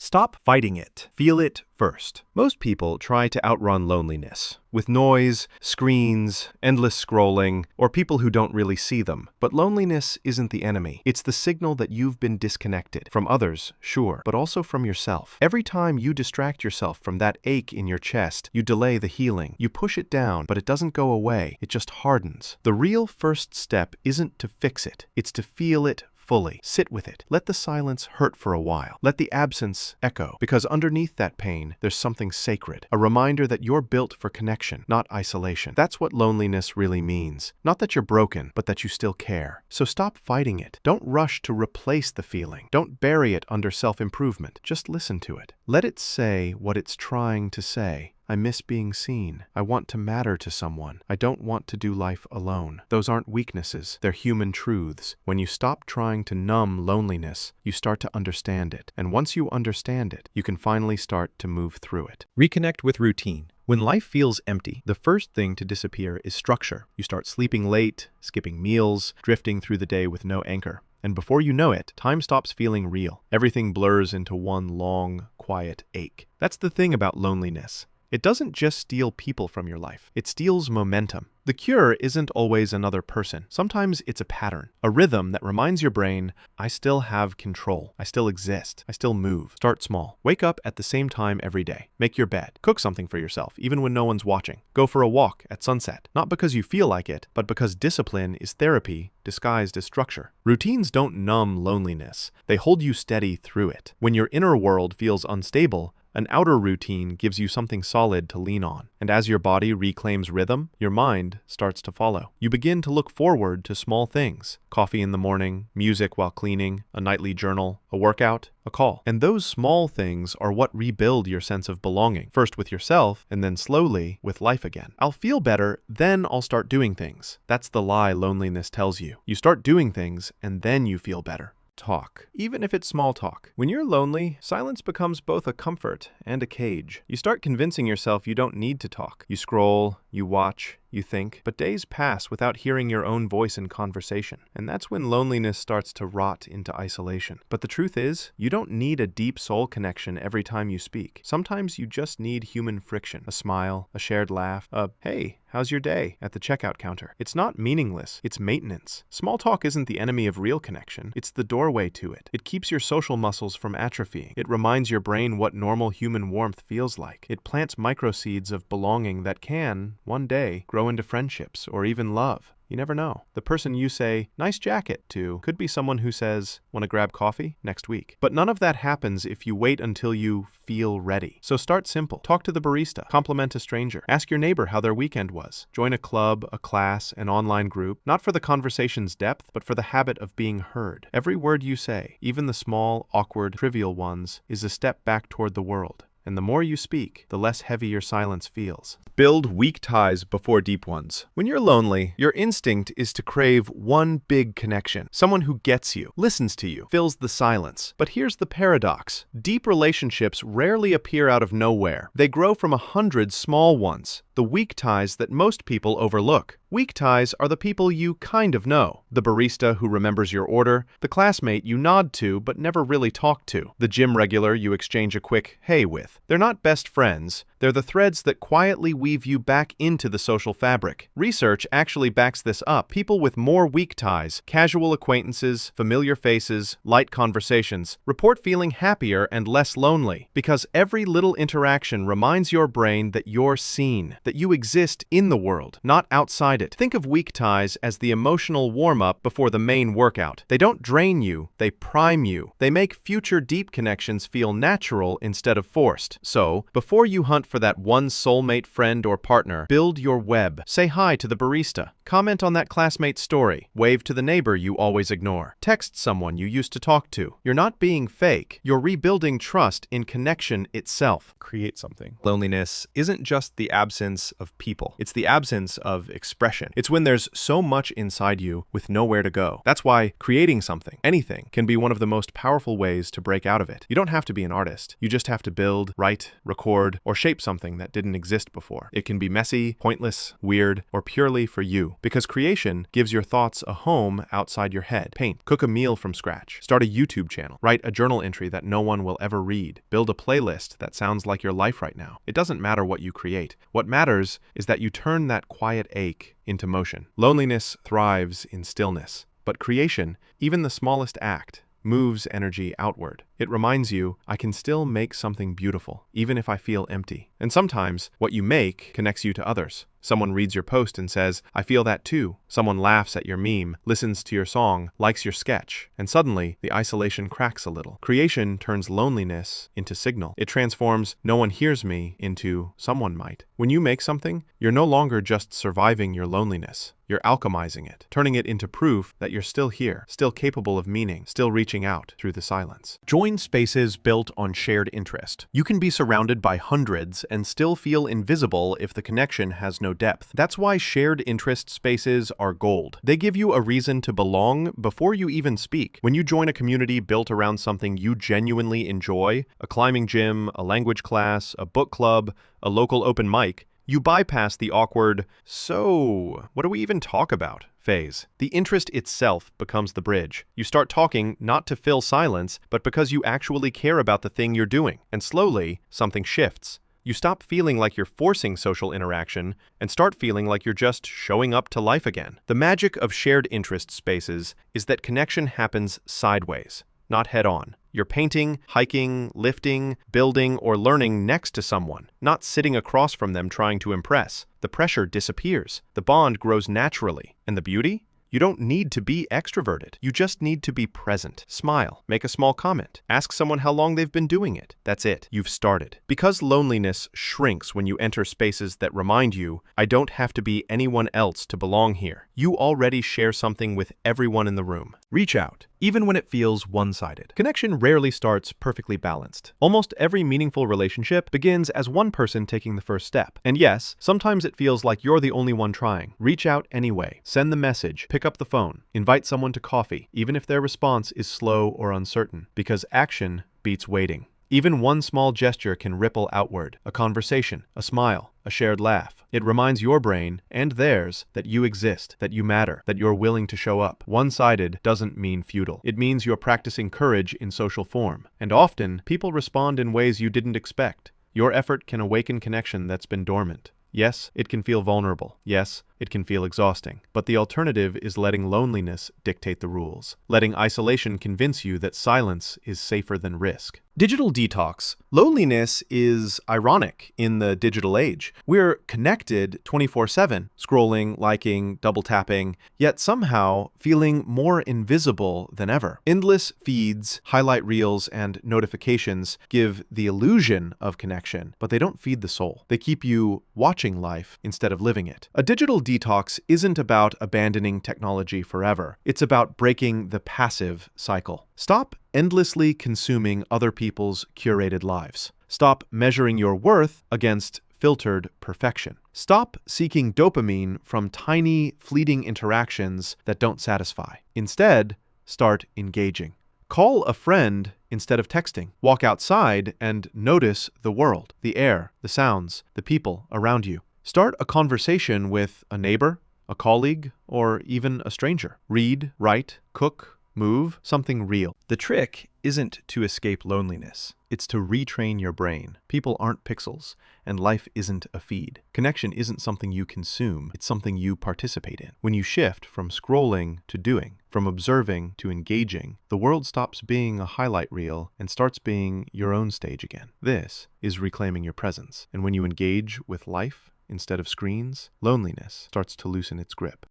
Stop fighting it. Feel it first. Most people try to outrun loneliness with noise, screens, endless scrolling, or people who don't really see them. But loneliness isn't the enemy. It's the signal that you've been disconnected from others, sure, but also from yourself. Every time you distract yourself from that ache in your chest, you delay the healing. You push it down, but it doesn't go away. It just hardens. The real first step isn't to fix it. It's to feel it fully. Sit with it. Let the silence hurt for a while. Let the absence echo, because underneath that pain, there's something sacred, a reminder that you're built for connection, not isolation. That's what loneliness really means. Not that you're broken, but that you still care. So stop fighting it. Don't rush to replace the feeling. Don't bury it under self-improvement. Just listen to it. Let it say what it's trying to say. I miss being seen. I want to matter to someone. I don't want to do life alone. Those aren't weaknesses. They're human truths. When you stop trying to numb loneliness, you start to understand it. And once you understand it, you can finally start to move through it. Reconnect with routine. When life feels empty, the first thing to disappear is structure. You start sleeping late, skipping meals, drifting through the day with no anchor. And before you know it, time stops feeling real. Everything blurs into one long, quiet ache. That's the thing about loneliness. It doesn't just steal people from your life. It steals momentum. The cure isn't always another person. Sometimes it's a pattern, a rhythm that reminds your brain, I still have control. I still exist. I still move. Start small. Wake up at the same time every day. Make your bed. Cook something for yourself, even when no one's watching. Go for a walk at sunset. Not because you feel like it, but because discipline is therapy disguised as structure. Routines don't numb loneliness. They hold you steady through it. When your inner world feels unstable, an outer routine gives you something solid to lean on. And as your body reclaims rhythm, your mind starts to follow. You begin to look forward to small things. Coffee in the morning, music while cleaning, a nightly journal, a workout, a call. And those small things are what rebuild your sense of belonging, first with yourself, and then slowly with life again. I'll feel better, then I'll start doing things. That's the lie loneliness tells you. You start doing things, and then you feel better. Talk, even if it's small talk. When you're lonely, silence becomes both a comfort and a cage. You start convincing yourself you don't need to talk. You scroll, you watch, you think, but days pass without hearing your own voice in conversation. And that's when loneliness starts to rot into isolation. But the truth is, you don't need a deep soul connection every time you speak. Sometimes you just need human friction, a smile, a shared laugh, a, hey, how's your day, at the checkout counter. It's not meaningless, it's maintenance. Small talk isn't the enemy of real connection, it's the doorway to it. It keeps your social muscles from atrophying. It reminds your brain what normal human warmth feels like. It plants microseeds of belonging that can, one day, grow into friendships or even love. You never know. The person you say, nice jacket, to could be someone who says, want to grab coffee next week. But none of that happens if you wait until you feel ready. So start simple. Talk to the barista. Compliment a stranger. Ask your neighbor how their weekend was. Join a club, a class, an online group, not for the conversation's depth, but for the habit of being heard. Every word you say, even the small, awkward, trivial ones, is a step back toward the world. And the more you speak, the less heavy your silence feels. Build weak ties before deep ones. When you're lonely, your instinct is to crave one big connection. Someone who gets you, listens to you, fills the silence. But here's the paradox. Deep relationships rarely appear out of nowhere. They grow from 100 small ones, the weak ties that most people overlook. Weak ties are the people you kind of know. The barista who remembers your order, the classmate you nod to but never really talk to, the gym regular you exchange a quick hey with. They're not best friends. They're the threads that quietly weave you back into the social fabric. Research actually backs this up. People with more weak ties, casual acquaintances, familiar faces, light conversations, report feeling happier and less lonely, because every little interaction reminds your brain that you're seen, that you exist in the world, not outside it. Think of weak ties as the emotional warm-up before the main workout. They don't drain you, they prime you. They make future deep connections feel natural instead of forced. So, before you hunt for that one soulmate friend or partner, build your web. Say hi to the barista. Comment on that classmate's story. Wave to the neighbor you always ignore. Text someone you used to talk to. You're not being fake. You're rebuilding trust in connection itself. Create something. Loneliness isn't just the absence of people. It's the absence of expression. It's when there's so much inside you with nowhere to go. That's why creating something, anything, can be one of the most powerful ways to break out of it. You don't have to be an artist. You just have to build, write, record, or shape shape something that didn't exist before. It can be messy, pointless, weird, or purely for you, because creation gives your thoughts a home outside your head. Paint, cook a meal from scratch, start a YouTube channel, write a journal entry that no one will ever read, build a playlist that sounds like your life right now. It doesn't matter what you create. What matters is that you turn that quiet ache into motion. Loneliness thrives in stillness, but creation, even the smallest act, moves energy outward. It reminds you, I can still make something beautiful, even if I feel empty. And sometimes, what you make connects you to others. Someone reads your post and says, I feel that too. Someone laughs at your meme, listens to your song, likes your sketch, and suddenly the isolation cracks a little. Creation turns loneliness into signal. It transforms no one hears me into someone might. When you make something, you're no longer just surviving your loneliness. You're alchemizing it, turning it into proof that you're still here, still capable of meaning, still reaching out through the silence. Join spaces built on shared interest. You can be surrounded by hundreds and still feel invisible if the connection has no depth. That's why shared interest spaces are gold. They give you a reason to belong before you even speak. When you join a community built around something you genuinely enjoy, a climbing gym, a language class, a book club, a local open mic, you bypass the awkward, so what do we even talk about phase. The interest itself becomes the bridge. You start talking not to fill silence, but because you actually care about the thing you're doing. And slowly, something shifts. You stop feeling like you're forcing social interaction and start feeling like you're just showing up to life again. The magic of shared interest spaces is that connection happens sideways, not head-on. You're painting, hiking, lifting, building, or learning next to someone, not sitting across from them trying to impress. The pressure disappears. The bond grows naturally. And the beauty? You don't need to be extroverted. You just need to be present. Smile. Make a small comment. Ask someone how long they've been doing it. That's it. You've started. Because loneliness shrinks when you enter spaces that remind you, I don't have to be anyone else to belong here. You already share something with everyone in the room. Reach out, even when it feels one-sided. Connection rarely starts perfectly balanced. Almost every meaningful relationship begins as one person taking the first step. And yes, sometimes it feels like you're the only one trying. Reach out anyway. Send the message. Pick up the phone. Invite someone to coffee, even if their response is slow or uncertain. Because action beats waiting. Even one small gesture can ripple outward. A conversation, a smile, a shared laugh. It reminds your brain, and theirs, that you exist, that you matter, that you're willing to show up. One-sided doesn't mean futile. It means you're practicing courage in social form. And often, people respond in ways you didn't expect. Your effort can awaken connection that's been dormant. Yes, it can feel vulnerable. Yes, it can feel exhausting. But the alternative is letting loneliness dictate the rules. Letting isolation convince you that silence is safer than risk. Digital detox. Loneliness is ironic in the digital age. We're connected 24/7, scrolling, liking, double tapping, yet somehow feeling more invisible than ever. Endless feeds, highlight reels, and notifications give the illusion of connection, but they don't feed the soul. They keep you watching life instead of living it. A digital detox isn't about abandoning technology forever. It's about breaking the passive cycle. Stop endlessly consuming other people's curated lives. Stop measuring your worth against filtered perfection. Stop seeking dopamine from tiny, fleeting interactions that don't satisfy. Instead, start engaging. Call a friend instead of texting. Walk outside and notice the world, the air, the sounds, the people around you. Start a conversation with a neighbor, a colleague, or even a stranger. Read, write, cook, move, something real. The trick isn't to escape loneliness. It's to retrain your brain. People aren't pixels, and life isn't a feed. Connection isn't something you consume. It's something you participate in. When you shift from scrolling to doing, from observing to engaging, the world stops being a highlight reel and starts being your own stage again. This is reclaiming your presence. And when you engage with life instead of screens, loneliness starts to loosen its grip.